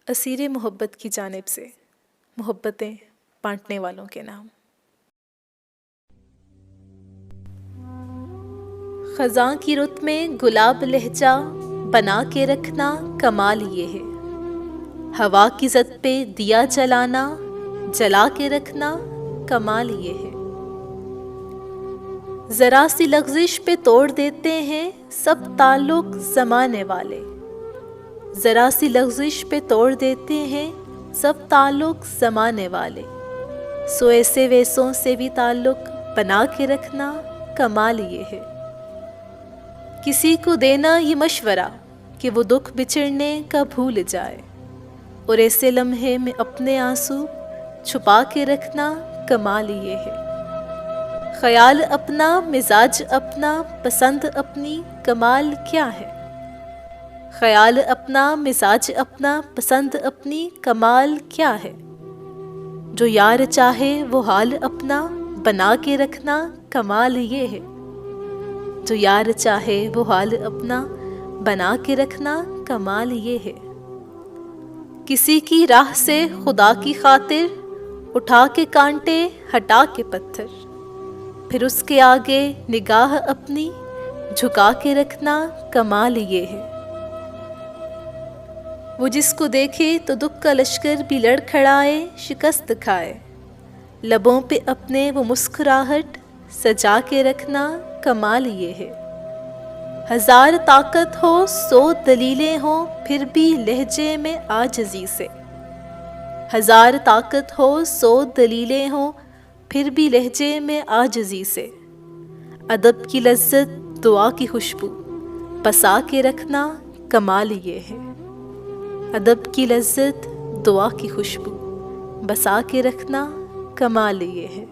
اسیر محبت کی جانب سے محبتیں بانٹنے والوں کے نام۔ خزاں کی رت میں گلاب لہجہ بنا کے رکھنا کمال یہ ہے، ہوا کی زد پہ دیا جلانا جلا کے رکھنا کمال یہ ہے، ذرا سی لغزش پہ توڑ دیتے ہیں سب تعلق زمانے والے، ذرا سی لغزش پہ توڑ دیتے ہیں سب تعلق زمانے والے، سو ایسے ویسوں سے بھی تعلق بنا کے رکھنا کمال یہ ہے، کسی کو دینا یہ مشورہ کہ وہ دکھ بچھڑنے کا بھول جائے، اور ایسے لمحے میں اپنے آنسو چھپا کے رکھنا کمال یہ ہے، خیال اپنا مزاج اپنا پسند اپنی کمال کیا ہے، خیال اپنا مزاج اپنا پسند اپنی کمال کیا ہے، جو یار چاہے وہ حال اپنا بنا کے رکھنا کمال یہ ہے، جو یار چاہے وہ حال اپنا بنا کے رکھنا کمال یہ ہے، کسی کی راہ سے خدا کی خاطر اٹھا کے کانٹے ہٹا کے پتھر، پھر اس کے آگے نگاہ اپنی جھکا کے رکھنا کمال یہ ہے، وہ جس کو دیکھے تو دکھ کا لشکر بھی لڑ کھڑائے شکست کھائے، لبوں پہ اپنے وہ مسکراہٹ سجا کے رکھنا کمال یہ ہے، ہزار طاقت ہو 100 دلیلیں ہوں پھر بھی لہجے میں عاجزی سے، ہزار طاقت ہو 100 دلیلیں ہوں پھر بھی لہجے میں عاجزی سے، ادب کی لذت دعا کی خوشبو بسا کے رکھنا کمال یہ ہے، ادب کی لذت دعا کی خوشبو بسا کے رکھنا کمال یہ ہے۔